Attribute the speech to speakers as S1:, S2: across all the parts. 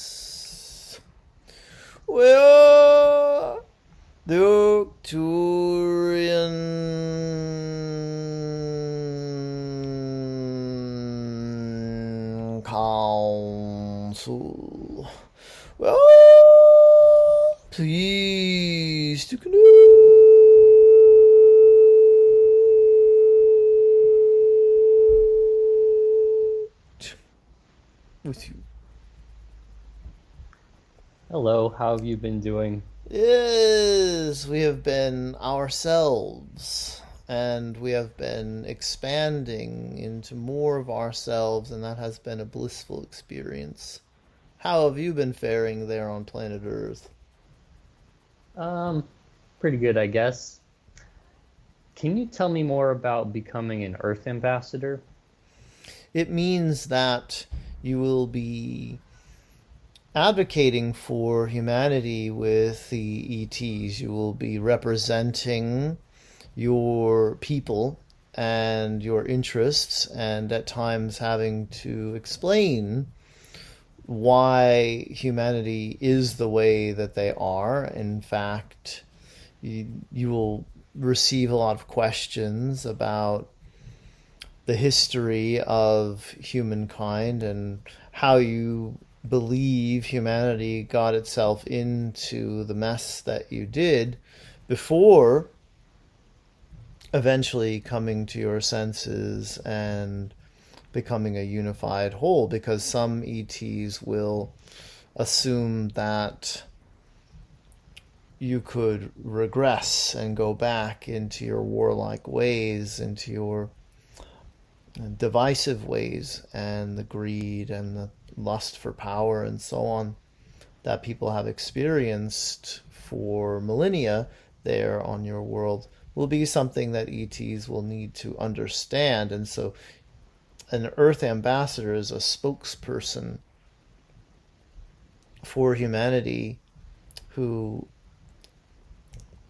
S1: Greetings. Well, the Arcturian Council. Well, please to connect with you.
S2: Hello, how have you been doing?
S1: Yes, we have been ourselves, and we have been expanding into more of ourselves, and that has been a blissful experience. How have you been faring there on planet Earth?
S2: Um, Pretty good, I guess. Can you tell me more about becoming an Earth ambassador?
S1: It means that you will be advocating for humanity with the ETs. You will be representing your people and your interests, and at times having to explain why humanity is the way that they are. In fact, you will receive a lot of questions about the history of humankind and how you believe humanity got itself into the mess that you did before eventually coming to your senses and becoming a unified whole, because some ETs will assume that you could regress and go back into your warlike ways, into your divisive ways, and the greed and the lust for power and so on that people have experienced for millennia there on your world will be something that ETs will need to understand. And so an Earth ambassador is a spokesperson for humanity who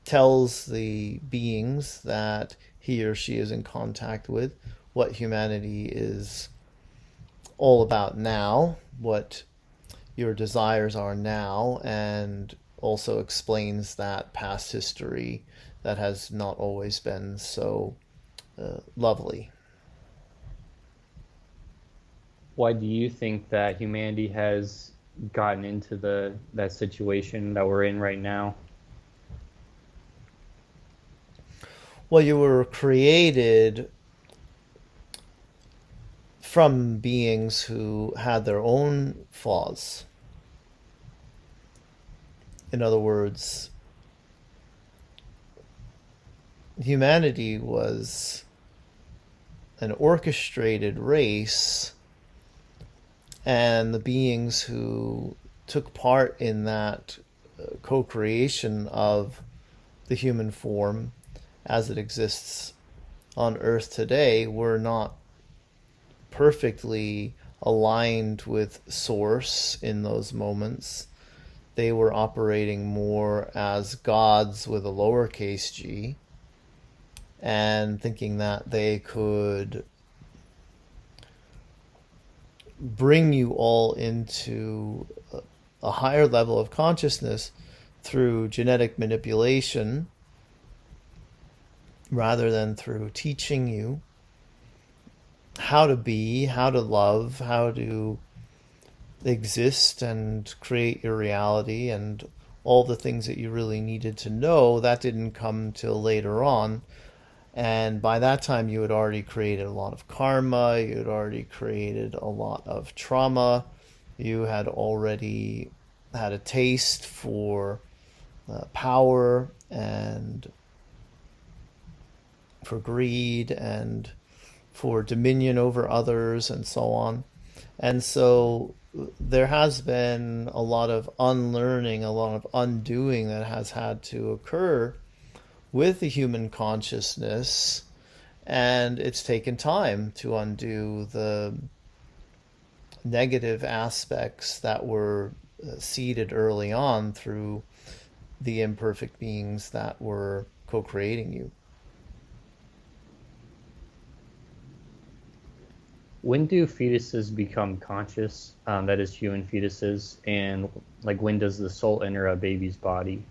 S1: tells the beings that he or she is in contact with what humanity is all about now, what your desires are now, and also explains that past history that has not always been so lovely.
S2: Why do you think that humanity has gotten into the that situation that we're in right now?
S1: Well, you were created from beings who had their own flaws. In other words, humanity was an orchestrated race, and the beings who took part in that co creation of the human form as it exists on Earth today were not perfectly aligned with Source in those moments. They were operating more as gods with a lowercase g and thinking that they could bring you all into a higher level of consciousness through genetic manipulation rather than through teaching you how to be, how to love, how to exist and create your reality, and all the things that you really needed to know. That didn't come till later on. And by that time, you had already created a lot of karma, you had already created a lot of trauma, you had already had a taste for power and for greed and for dominion over others and so on. And so there has been a lot of unlearning, a lot of undoing that has had to occur with the human consciousness, and it's taken time to undo the negative aspects that were seeded early on through the imperfect beings that were co-creating you.
S2: When do fetuses become conscious? That is, human fetuses, and like when does the soul enter a baby's body?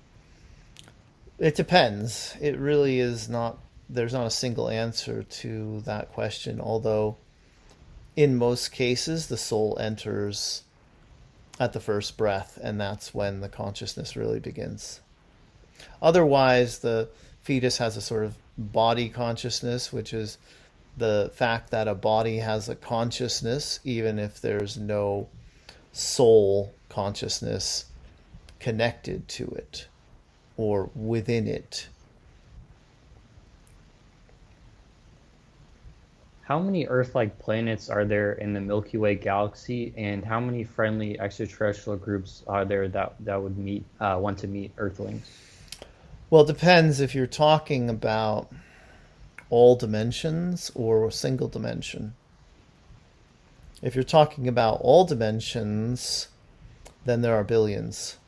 S1: It depends. It really is not, there's not a single answer to that question, although in most cases the soul enters at the first breath, and that's when the consciousness really begins. Otherwise, the fetus has a sort of body consciousness, which is the fact that a body has a consciousness, even if there's no soul consciousness connected to it or within it.
S2: How many Earth-like planets are there in the Milky Way Galaxy, and how many friendly extraterrestrial groups are there that would want to meet Earthlings?
S1: Well, it depends if you're talking about all dimensions or a single dimension. If you're talking about all dimensions, then there are billions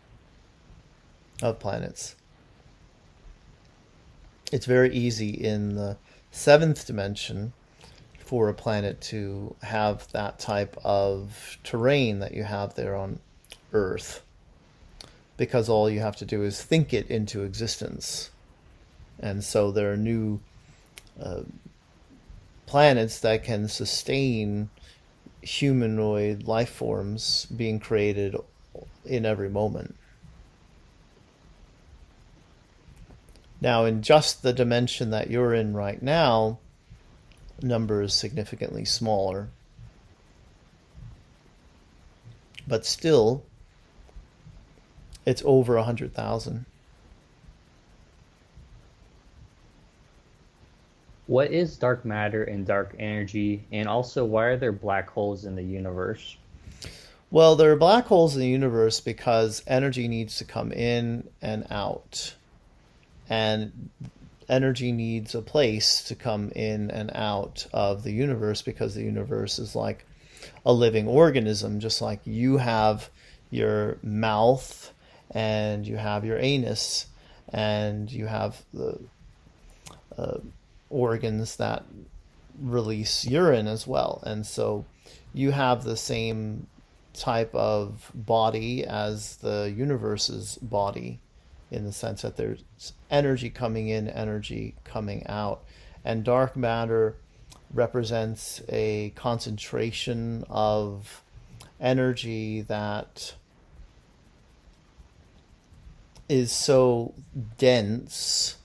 S1: of planets. It's very easy in the seventh dimension for a planet to have that type of terrain that you have there on Earth, because all you have to do is think it into existence. And so there are new planets that can sustain humanoid life forms being created in every moment. Now, in just the dimension that you're in right now, number is significantly smaller. But still, it's over 100,000.
S2: What is dark matter and dark energy, and also why are there black holes in the universe?
S1: Well, there are black holes in the universe because energy needs to come in and out. And energy needs a place to come in and out of the universe, because the universe is like a living organism, just like you have your mouth and you have your anus and you have the organs that release urine as well. And so you have the same type of body as the universe's body, in the sense that there's energy coming in, energy coming out. And dark matter represents a concentration of energy that is so dense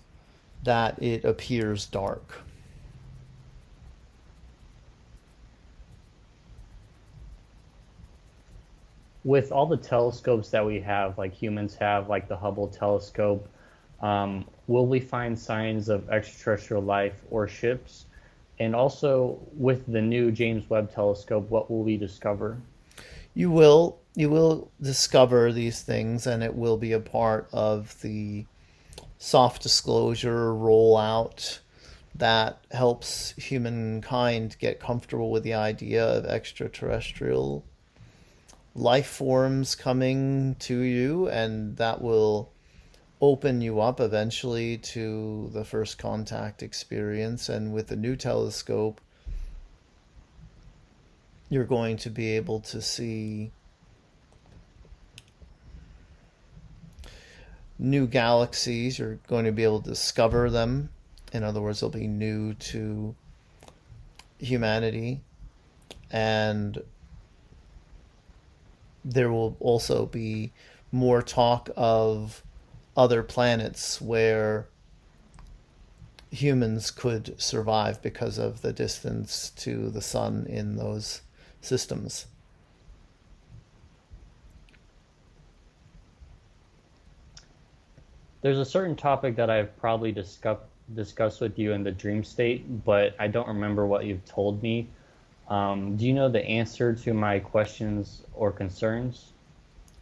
S1: that it appears dark.
S2: With all the telescopes that we have, like humans have, like the Hubble Telescope, will we find signs of extraterrestrial life or ships? And also, with the new James Webb Telescope, what will we discover?
S1: You will discover these things, and it will be a part of the soft disclosure rollout that helps humankind get comfortable with the idea of extraterrestrial life forms coming to you, and that will open you up eventually to the first contact experience. And with the new telescope, you're going to be able to see new galaxies. You're going to be able to discover them. In other words, they'll be new to humanity. And there will also be more talk of other planets where humans could survive because of the distance to the sun in those systems.
S2: There's a certain topic that I've probably discussed with you in the dream state, but I don't remember what you've told me. Do you know the answer to my questions or concerns?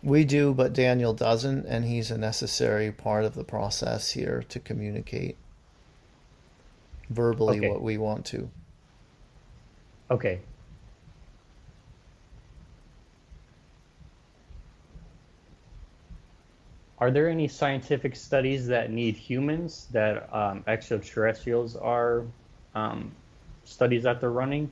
S1: We do, but Daniel doesn't, and he's a necessary part of the process here to communicate verbally
S2: Okay.
S1: what we want to.
S2: Okay. Are there any scientific studies that need humans that extraterrestrials are um, studies that they're running?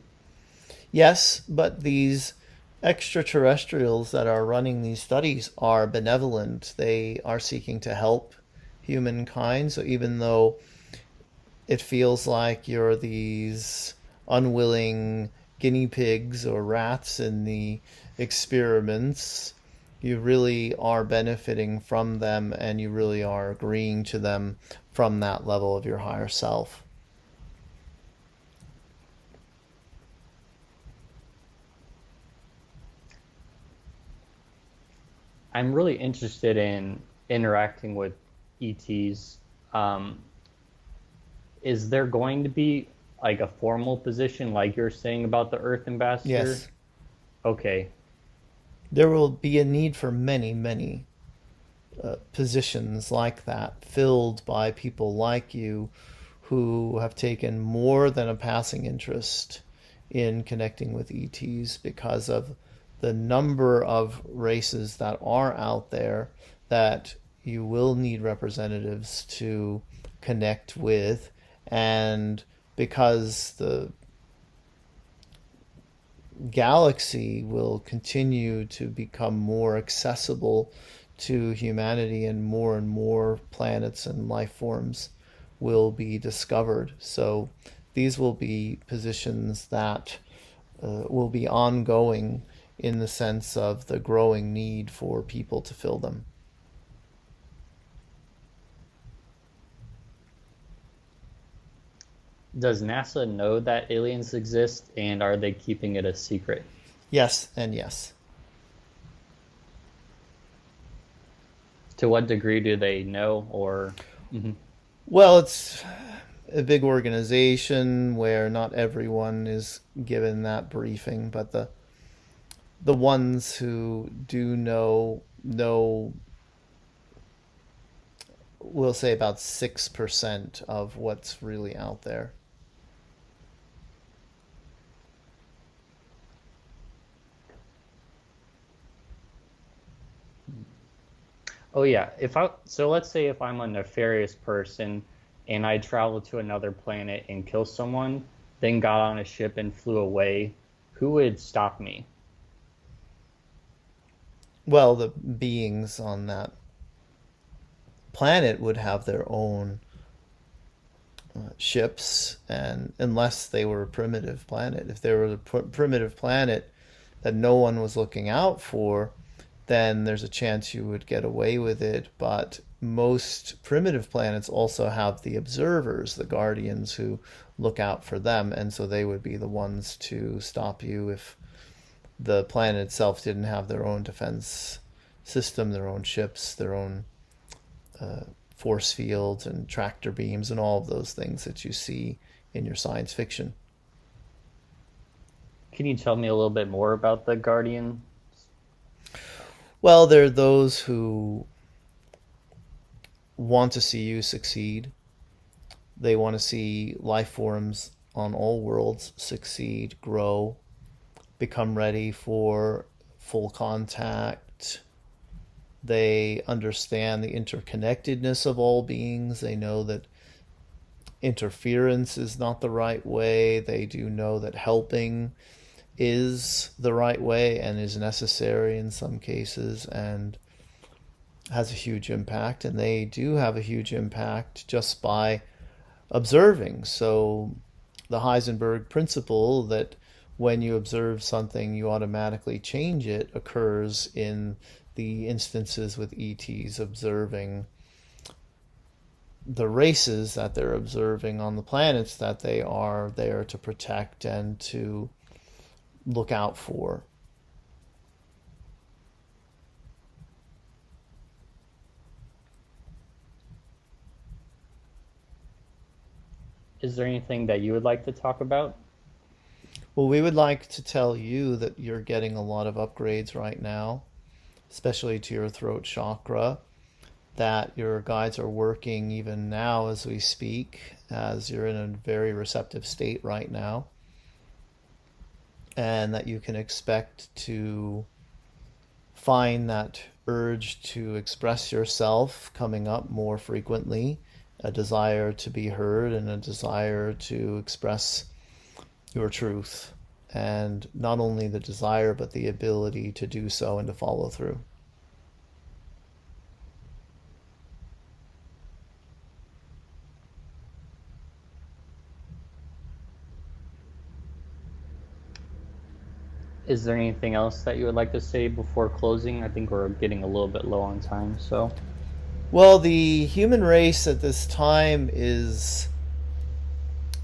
S1: Yes, but these extraterrestrials that are running these studies are benevolent. They are seeking to help humankind. So even though it feels like you're these unwilling guinea pigs or rats in the experiments, you really are benefiting from them, and you really are agreeing to them from that level of your higher self.
S2: I'm really interested in interacting with ETs. Um, is there going to be like a formal position, like you're saying about the Earth Ambassador?
S1: Yes,
S2: Okay.
S1: there will be a need for many, many positions like that filled by people like you who have taken more than a passing interest in connecting with ETs because of the number of races that are out there that you will need representatives to connect with, and because the galaxy will continue to become more accessible to humanity, and more planets and life forms will be discovered. So these will be positions that will be ongoing in the sense of the growing need for people to fill them.
S2: Does NASA know that aliens exist and are they keeping it a secret?
S1: Yes, and yes.
S2: To what degree do they know or Mhm.
S1: Well, it's a big organization where not everyone is given that briefing, but the ones who do know, we'll say about 6% of what's really out there.
S2: Oh yeah, if I so let's say if I'm a nefarious person and I travel to another planet and kill someone, then got on a ship and flew away, who would stop me?
S1: Well, the beings on that planet would have their own ships, and unless they were a primitive planet. If they were a primitive planet that no one was looking out for, then there's a chance you would get away with it. But most primitive planets also have the observers, the guardians, who look out for them, and so they would be the ones to stop you if the planet itself didn't have their own defense system, their own ships, their own force fields and tractor beams and all of those things that you see in your science fiction.
S2: Can you tell me a little bit more about the Guardian?
S1: Well, there are those who want to see you succeed. They want to see life forms on all worlds succeed, grow, become ready for full contact. They understand the interconnectedness of all beings. They know that interference is not the right way. They do know that helping is the right way and is necessary in some cases and has a huge impact. And they do have a huge impact just by observing. So the Heisenberg principle that when you observe something, you automatically change it occurs in the instances with ETs observing the races that they're observing on the planets that they are there to protect and to look out for.
S2: Is there anything that you would like to talk about?
S1: Well, we would like to tell you that you're getting a lot of upgrades right now, especially to your throat chakra, that your guides are working even now as we speak, as you're in a very receptive state right now, and that you can expect to find that urge to express yourself coming up more frequently, a desire to be heard and a desire to express your truth, and not only the desire but the ability to do so and to follow through.
S2: Is there anything else that you would like to say before closing? I think we're getting a little bit low on time, so.
S1: Well, the human race at this time is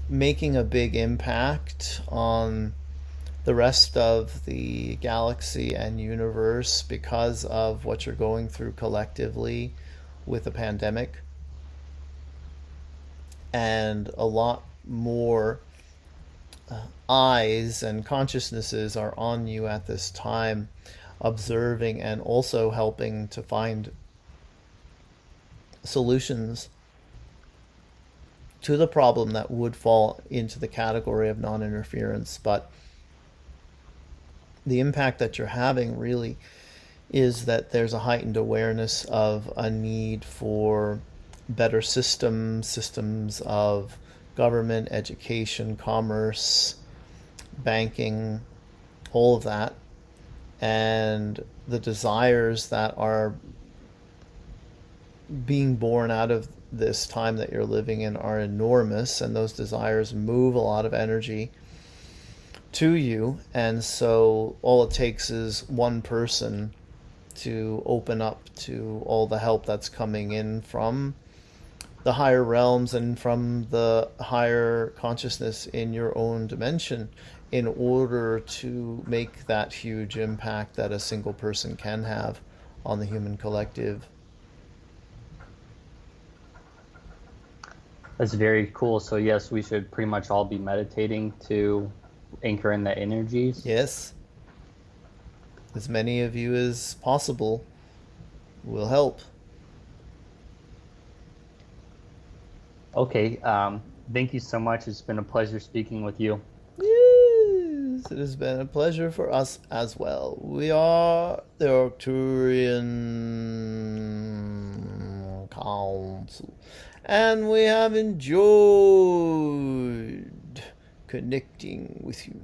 S1: making a big impact on the rest of the galaxy and universe because of what you're going through collectively with the pandemic. And a lot more eyes and consciousnesses are on you at this time, observing and also helping to find solutions to the problem that would fall into the category of non-interference. But the impact that you're having really is that there's a heightened awareness of a need for better systems of government, education, commerce, banking, all of that, and the desires that are being born out of this time that you're living in are enormous, and those desires move a lot of energy to you. And so all it takes is one person to open up to all the help that's coming in from the higher realms and from the higher consciousness in your own dimension in order to make that huge impact that a single person can have on the human collective.
S2: That's very cool. So yes, we should pretty much all be meditating to anchor in the energies.
S1: Yes. As many of you as possible will help.
S2: Okay. Thank you so much. It's been a pleasure speaking with you.
S1: Yes, it has been a pleasure for us as well. We are the Arcturian Council, and we have enjoyed connecting with you.